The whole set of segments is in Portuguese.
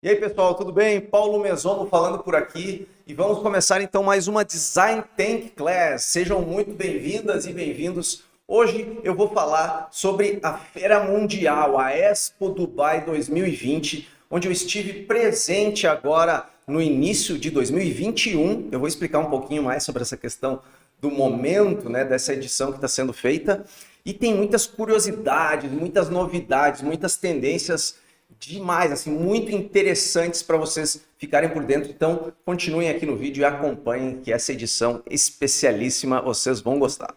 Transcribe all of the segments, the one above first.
E aí, pessoal, tudo bem? Paulo Mesomo falando por aqui e vamos começar então mais uma Design Tank Class. Sejam muito bem-vindas e bem-vindos. Hoje eu vou falar sobre a Feira Mundial, a Expo Dubai 2020, onde eu estive presente agora no início de 2021. Eu vou explicar um pouquinho mais sobre essa questão do momento, né, dessa edição que está sendo feita. E tem muitas curiosidades, muitas novidades, muitas tendências demais, assim, muito interessantes para vocês ficarem por dentro. Então, continuem aqui no vídeo e acompanhem que essa edição especialíssima vocês vão gostar.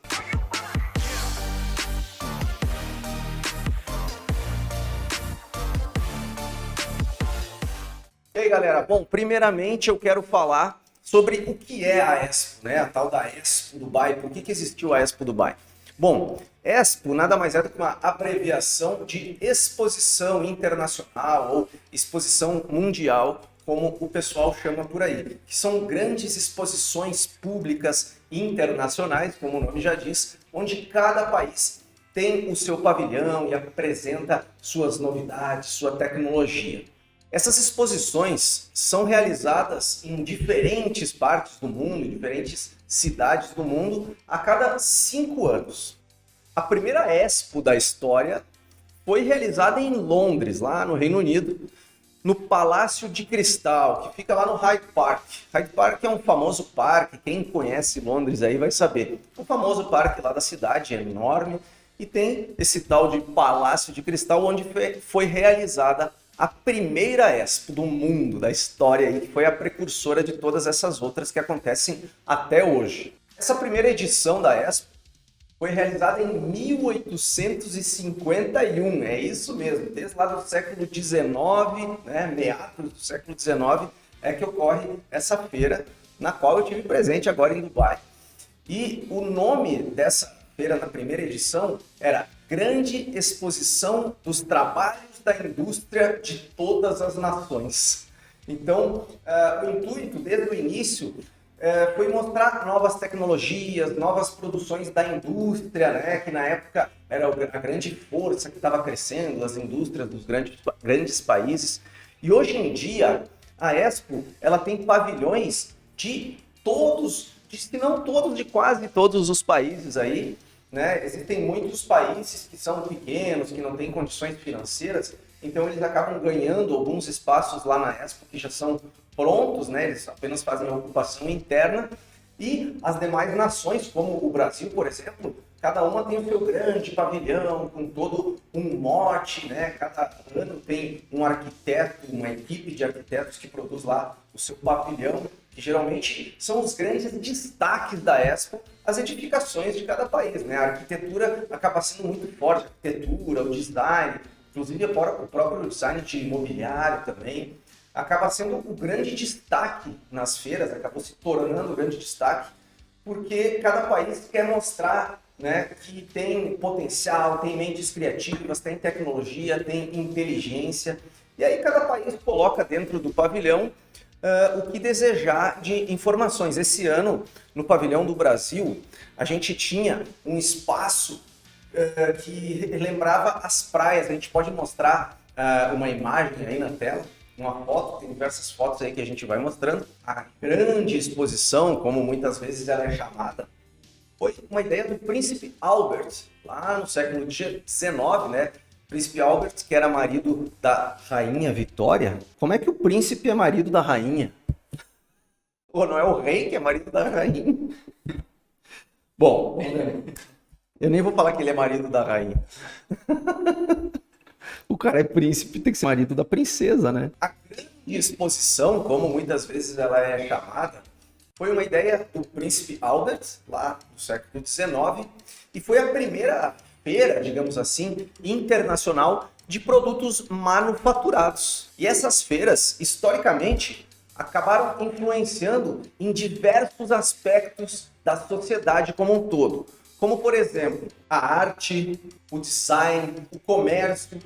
E aí, galera? Bom, primeiramente eu quero falar sobre o que é a Expo, né? A tal da Expo Dubai. Por que existiu a Expo Dubai? Bom, Expo nada mais é do que uma abreviação de Exposição Internacional ou Exposição Mundial, como o pessoal chama por aí, que são grandes exposições públicas internacionais, como o nome já diz, onde cada país tem o seu pavilhão e apresenta suas novidades, sua tecnologia. Essas exposições são realizadas em diferentes partes do mundo, em diferentes cidades do mundo, a cada 5 anos. A primeira Expo da história foi realizada em Londres, lá no Reino Unido, no Palácio de Cristal, que fica lá no Hyde Park. Hyde Park é um famoso parque, quem conhece Londres aí vai saber. O famoso parque lá da cidade é enorme e tem esse tal de Palácio de Cristal, onde foi realizada a primeira Expo do mundo, da história, e que foi a precursora de todas essas outras que acontecem até hoje. Essa primeira edição da Expo foi realizada em 1851, é isso mesmo, desde lá do século XIX, né, meados do século XIX, é que ocorre essa feira, na qual eu tive presente agora em Dubai. E o nome dessa feira na primeira edição era Grande Exposição dos Trabalhos da Indústria de Todas as Nações. Então, o intuito desde o início foi mostrar novas tecnologias, novas produções da indústria, né, que na época era a grande força que estava crescendo, as indústrias dos grandes países. E hoje em dia, a Expo ela tem pavilhões de todos, se não todos, de quase todos os países aí, né? Existem muitos países que são pequenos, que não têm condições financeiras, então eles acabam ganhando alguns espaços lá na Expo que já são prontos, né? Eles apenas fazem a ocupação interna, e as demais nações, como o Brasil, por exemplo, cada uma tem o seu grande pavilhão, com todo um mote, né? Cada ano tem um arquiteto, uma equipe de arquitetos que produz lá o seu pavilhão, que geralmente são os grandes destaques da Expo, as edificações de cada país, né? A arquitetura acaba sendo muito forte, a arquitetura, o design, inclusive o próprio design de imobiliário também, acaba sendo o grande destaque nas feiras, acabou se tornando o grande destaque, porque cada país quer mostrar, né, que tem potencial, tem mentes criativas, tem tecnologia, tem inteligência, e aí cada país coloca dentro do pavilhão o que desejar de informações. Esse ano, no pavilhão do Brasil, a gente tinha um espaço que lembrava as praias. A gente pode mostrar uma imagem aí na tela, uma foto, tem diversas fotos aí que a gente vai mostrando. A grande exposição, como muitas vezes ela é chamada, foi uma ideia do Príncipe Albert, lá no século XIX, né? Príncipe Albert, que era marido da Rainha Vitória. Como é que o príncipe é marido da rainha? Ou não é o rei que é marido da rainha? Bom, eu nem vou falar que ele é marido da rainha. O cara é príncipe, tem que ser marido da princesa, né? A grande exposição, como muitas vezes ela é chamada, foi uma ideia do Príncipe Albert, lá no século XIX, e foi a primeira feira, digamos assim, internacional de produtos manufaturados. E essas feiras, historicamente, acabaram influenciando em diversos aspectos da sociedade como um todo. Como, por exemplo, a arte, o design, o comércio,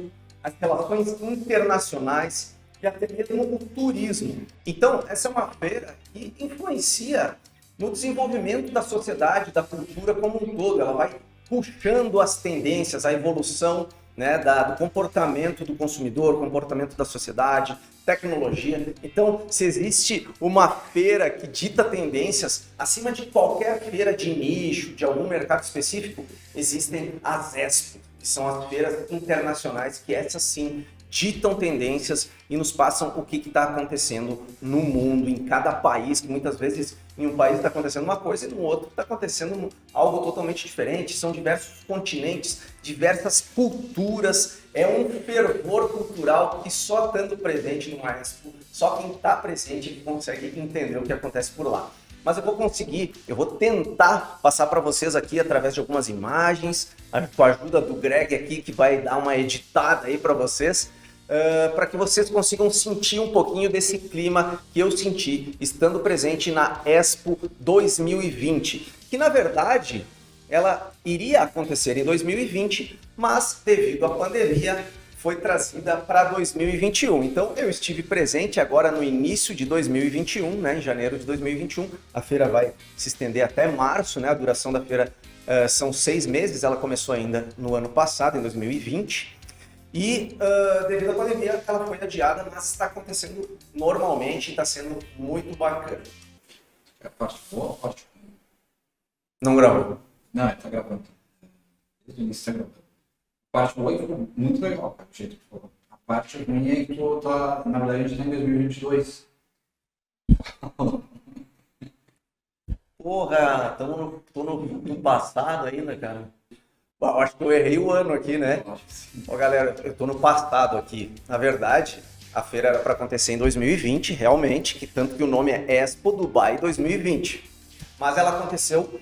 as relações internacionais e até mesmo o turismo. Então, essa é uma feira que influencia no desenvolvimento da sociedade, da cultura como um todo. Ela vai puxando as tendências, a evolução, né, do comportamento do consumidor, comportamento da sociedade, tecnologia. Então, se existe uma feira que dita tendências acima de qualquer feira de nicho, de algum mercado específico, existem as Expo, que são as feiras internacionais, que essas sim ditam tendências e nos passam o que está acontecendo no mundo, em cada país, que muitas vezes em um país está acontecendo uma coisa e no outro está acontecendo algo totalmente diferente. São diversos continentes, diversas culturas, é um fervor cultural que só estando presente numa Expo, só quem está presente que consegue entender o que acontece por lá. Mas eu vou tentar passar para vocês aqui através de algumas imagens, com a ajuda do Greg aqui, que vai dar uma editada aí para vocês, para que vocês consigam sentir um pouquinho desse clima que eu senti estando presente na Expo 2020, que na verdade ela iria acontecer em 2020, mas devido à pandemia foi trazida para 2021. Então eu estive presente agora no início de 2021, né, em janeiro de 2021. A feira vai se estender até março, né? A duração da feira são 6 meses, ela começou ainda no ano passado, em 2020. E devido à pandemia ela foi adiada, mas está acontecendo normalmente e está sendo muito bacana. É a parte boa ou a parte ruim? Não gravou? Não, está gravando. Desde o início está gravando. A parte boa é que ficou muito legal, cara, do jeito que ficou. A parte ruim é que tu tá, na verdade, a gente tá em 2022. Porra, tô no passado ainda, cara. Bom, acho que eu errei o ano aqui, né? Eu acho que sim. Ó, galera, eu tô no passado aqui. Na verdade, a feira era para acontecer em 2020, realmente, que tanto que o nome é Expo Dubai 2020. Mas ela aconteceu,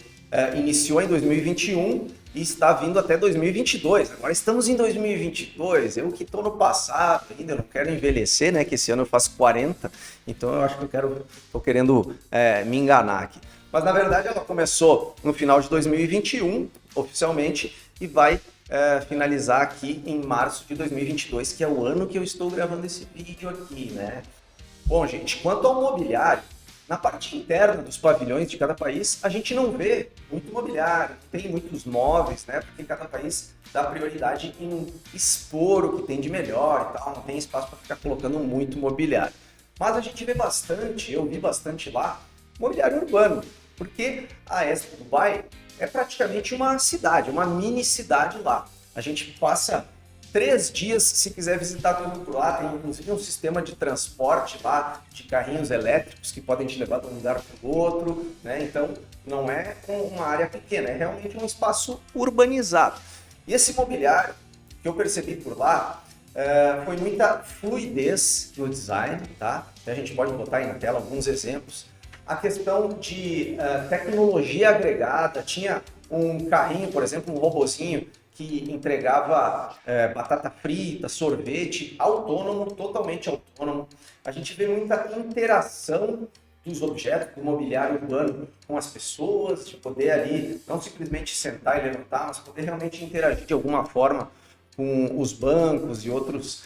iniciou em 2021 e está vindo até 2022. Agora estamos em 2022, eu que tô no passado ainda, eu não quero envelhecer, né? Que esse ano eu faço 40, então eu acho que tô querendo me enganar aqui. Mas na verdade ela começou no final de 2021, oficialmente, e vai finalizar aqui em março de 2022, que é o ano que eu estou gravando esse vídeo aqui, né? Bom, gente, quanto ao mobiliário, na parte interna dos pavilhões de cada país, a gente não vê muito mobiliário, tem muitos móveis, né? Porque cada país dá prioridade em expor o que tem de melhor e tal, não tem espaço para ficar colocando muito mobiliário. Mas a gente vê bastante, eu vi bastante lá, mobiliário urbano, porque a Expo Dubai é praticamente uma cidade, uma mini cidade lá. A gente passa 3 dias, se quiser visitar tudo por lá, tem inclusive um sistema de transporte lá, de carrinhos elétricos que podem te levar de um lugar para o outro, né? Então não é uma área pequena, é realmente um espaço urbanizado. E esse mobiliário que eu percebi por lá foi muita fluidez no design, tá? A gente pode botar aí na tela alguns exemplos. A questão de tecnologia agregada, tinha um carrinho, por exemplo, um robozinho que entregava batata frita, sorvete, autônomo, totalmente autônomo. A gente vê muita interação dos objetos, do mobiliário urbano com as pessoas, de poder ali não simplesmente sentar e levantar, mas poder realmente interagir de alguma forma com os bancos e outros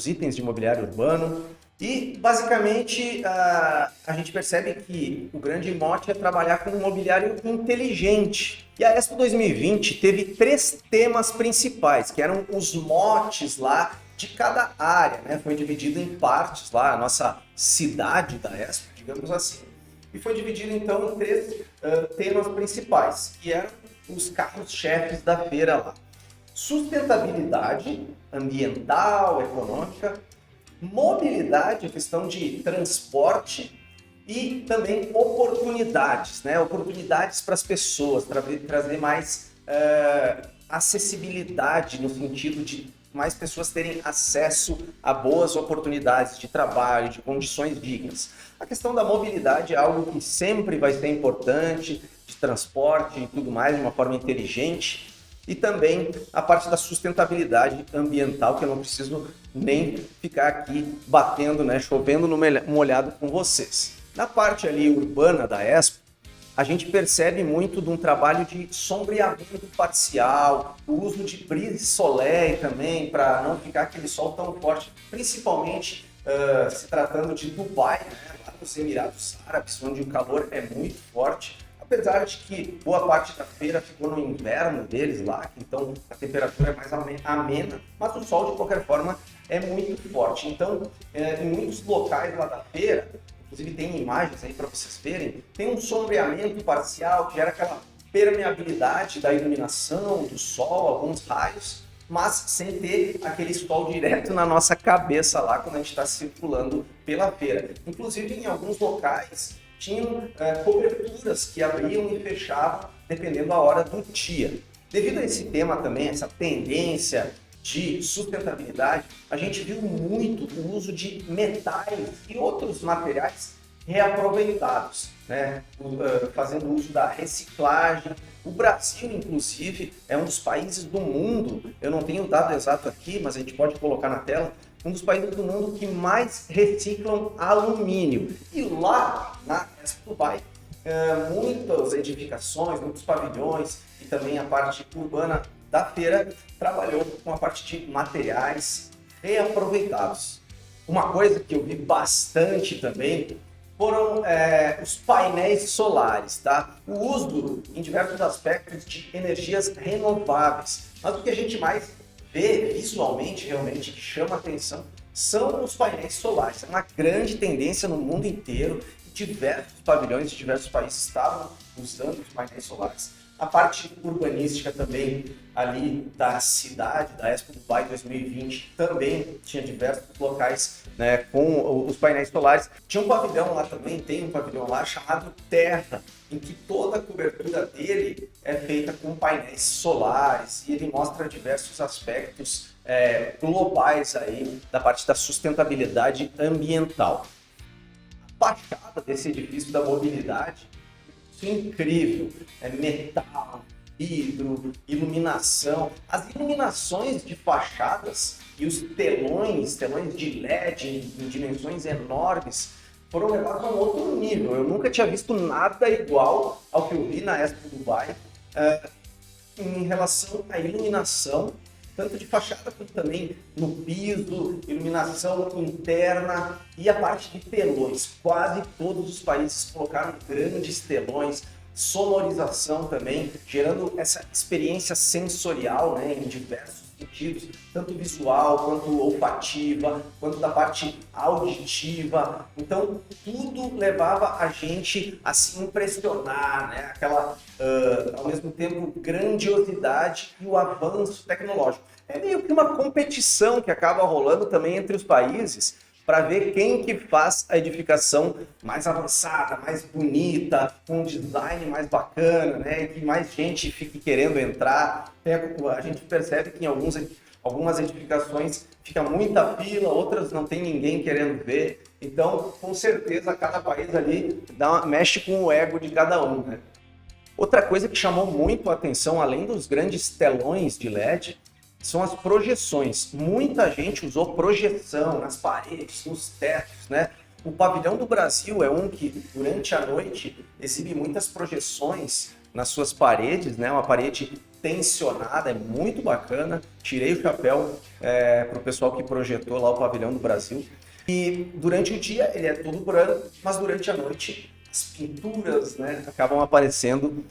itens de mobiliário urbano. E, basicamente, a gente percebe que o grande mote é trabalhar com um mobiliário inteligente. E a Expo 2020 teve 3 temas principais, que eram os motes lá de cada área, né? Foi dividido em partes lá, a nossa cidade da Expo, digamos assim. E foi dividido, então, em 3 temas principais, que eram os carros-chefes da feira lá. Sustentabilidade ambiental, econômica, mobilidade, a questão de transporte e também oportunidades, né? Oportunidades para as pessoas, trazer mais acessibilidade no sentido de mais pessoas terem acesso a boas oportunidades de trabalho, de condições dignas. A questão da mobilidade é algo que sempre vai ser importante, de transporte e tudo mais, de uma forma inteligente. E também a parte da sustentabilidade ambiental, que eu não preciso nem ficar aqui batendo, né, chovendo no molhado com vocês. Na parte ali urbana da Expo, a gente percebe muito de um trabalho de sombreamento parcial, o uso de brise soleil também, para não ficar aquele sol tão forte, principalmente se tratando de Dubai, né, lá nos Emirados Árabes, onde o calor é muito forte. Apesar de que boa parte da feira ficou no inverno deles lá, então a temperatura é mais amena, mas o sol de qualquer forma é muito forte. Então, em muitos locais lá da feira, inclusive tem imagens aí para vocês verem, tem um sombreamento parcial que gera aquela permeabilidade da iluminação, do sol, alguns raios, mas sem ter aquele sol direto na nossa cabeça lá quando a gente está circulando pela feira. Inclusive, em alguns locais, tinham coberturas que abriam e fechavam dependendo da hora do dia. Devido a esse tema também, essa tendência de sustentabilidade, a gente viu muito o uso de metais e outros materiais reaproveitados, né? Fazendo uso da reciclagem. O Brasil, inclusive, é um dos países do mundo, eu não tenho o dado exato aqui, mas a gente pode colocar na tela, um dos países do mundo que mais reciclam alumínio. E lá, na Expo Dubai, muitas edificações, muitos pavilhões e também a parte urbana da feira trabalhou com a parte de materiais reaproveitados. Uma coisa que eu vi bastante também foram os painéis solares, tá? O uso em diversos aspectos de energias renováveis. Mas o que a gente mais vê visualmente, realmente, que chama a atenção, são os painéis solares. É uma grande tendência no mundo inteiro. Diversos pavilhões de diversos países estavam usando os painéis solares. A parte urbanística também, ali da cidade, da Expo Dubai 2020, também tinha diversos locais, né, com os painéis solares. Tinha um pavilhão lá também, tem um pavilhão lá chamado Terra, em que toda a cobertura dele é feita com painéis solares e ele mostra diversos aspectos globais aí da parte da sustentabilidade ambiental. A fachada desse edifício da mobilidade, isso é incrível, é metal, vidro, iluminação. As iluminações de fachadas e os telões de LED em dimensões enormes foram levados a um outro nível. Eu nunca tinha visto nada igual ao que eu vi na Expo Dubai em relação à iluminação, tanto de fachada quanto também no piso, iluminação interna e a parte de telões. Quase todos os países colocaram grandes telões, sonorização também, gerando essa experiência sensorial, né, em diversos sentidos, tanto visual, quanto olfativa, quanto da parte auditiva. Então, tudo levava a gente a se impressionar, né? Aquela, ao mesmo tempo, grandiosidade e o avanço tecnológico. É meio que uma competição que acaba rolando também entre os países para ver quem que faz a edificação mais avançada, mais bonita, com um design mais bacana, né? E que mais gente fique querendo entrar. A gente percebe que em algumas edificações fica muita fila, outras não tem ninguém querendo ver. Então, com certeza, cada país ali mexe com o ego de cada um, né? Outra coisa que chamou muito a atenção, além dos grandes telões de LED, são as projeções. Muita gente usou projeção nas paredes, nos tetos, né? O Pavilhão do Brasil é um que, durante a noite, exibe muitas projeções nas suas paredes, né? Uma parede tensionada, é muito bacana. Tirei o chapéu para o pessoal que projetou lá o Pavilhão do Brasil. E durante o dia ele é todo branco, mas durante a noite as pinturas, né, acabam aparecendo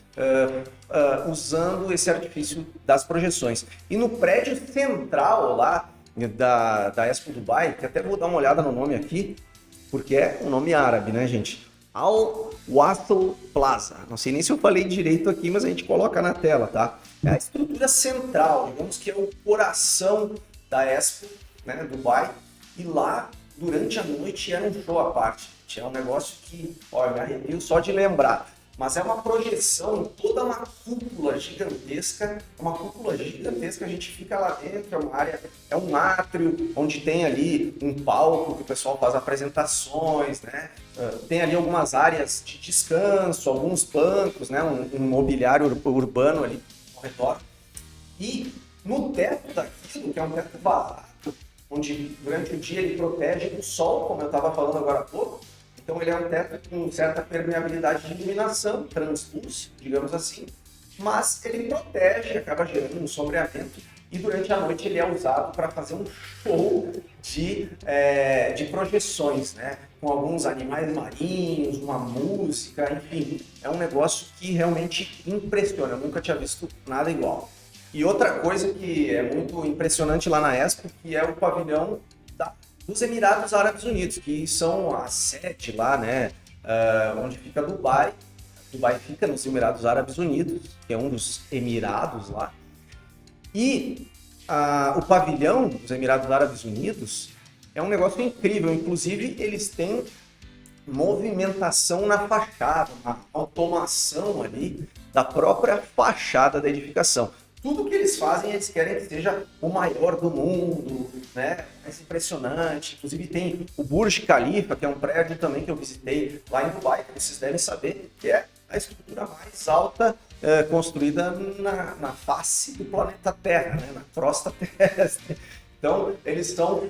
usando esse artifício das projeções. E no prédio central lá da Expo Dubai, que até vou dar uma olhada no nome aqui, porque é um nome árabe, né, gente? Al Wasl Plaza. Não sei nem se eu falei direito aqui, mas a gente coloca na tela, tá? É a estrutura central, digamos que é o coração da Expo, né, Dubai. E lá, durante a noite, era um show à parte. É um negócio que, olha, me arrepio só de lembrar. Mas é uma projeção, toda uma cúpula gigantesca. Uma cúpula gigantesca, a gente fica lá dentro, é uma área, é um átrio, onde tem ali um palco que o pessoal faz apresentações, né? Tem ali algumas áreas de descanso, alguns bancos, né? Um mobiliário urbano ali ao redor. E no teto daquilo, que é um teto vazado, onde durante o dia ele protege o sol, como eu estava falando agora há pouco. Então ele é um teto com certa permeabilidade de iluminação, translúcido, digamos assim, mas ele protege, acaba gerando um sombreamento e durante a noite ele é usado para fazer um show de projeções, né? Com alguns animais marinhos, uma música, enfim, é um negócio que realmente impressiona, eu nunca tinha visto nada igual. E outra coisa que é muito impressionante lá na Expo, que é o pavilhão dos Emirados Árabes Unidos, que são a sede lá, né, onde fica Dubai. Dubai fica nos Emirados Árabes Unidos, que é um dos Emirados lá. E o pavilhão dos Emirados Árabes Unidos é um negócio incrível. Inclusive, eles têm movimentação na fachada, uma automação ali da própria fachada da edificação. Tudo que eles fazem, eles querem que seja o maior do mundo, né? Mais impressionante. Inclusive tem o Burj Khalifa, que é um prédio também que eu visitei lá em Dubai, que vocês devem saber, que é a estrutura mais alta construída na face do planeta Terra, né? Na crosta terrestre. Então, eles estão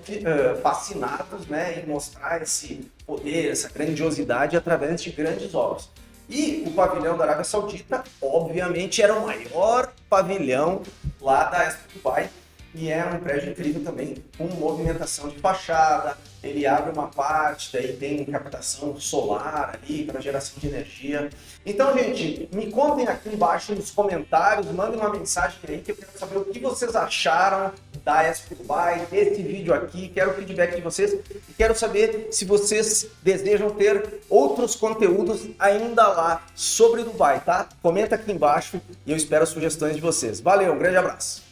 fascinados, né, em mostrar esse poder, essa grandiosidade através de grandes obras. E o pavilhão da Arábia Saudita, obviamente, era o maior pavilhão lá da Expo Dubai, e é um prédio incrível também, com movimentação de fachada. Ele abre uma parte, daí tem captação solar ali para geração de energia. Então, gente, me contem aqui embaixo nos comentários, mandem uma mensagem aí que eu quero saber o que vocês acharam da Expo Dubai, desse vídeo aqui. Quero o feedback de vocês e quero saber se vocês desejam ter outros conteúdos ainda lá sobre Dubai, tá? Comenta aqui embaixo e eu espero as sugestões de vocês. Valeu, um grande abraço!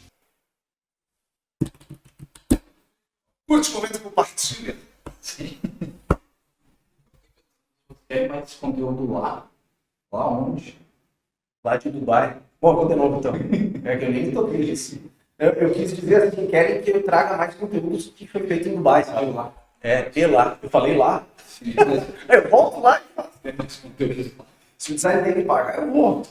Curte, comenta, compartilha. Sim. Quer mais conteúdo lá? Lá onde? Lá de Dubai. Bom, vou de novo então. É que eu nem toquei isso. Eu quis dizer assim, querem que eu traga mais conteúdos que foi feito em Dubai, sabe? Lá. De lá. Eu falei lá. Sim. Eu volto lá e faço. Quer mais conteúdo lá? Se o design tem que pagar, eu vou.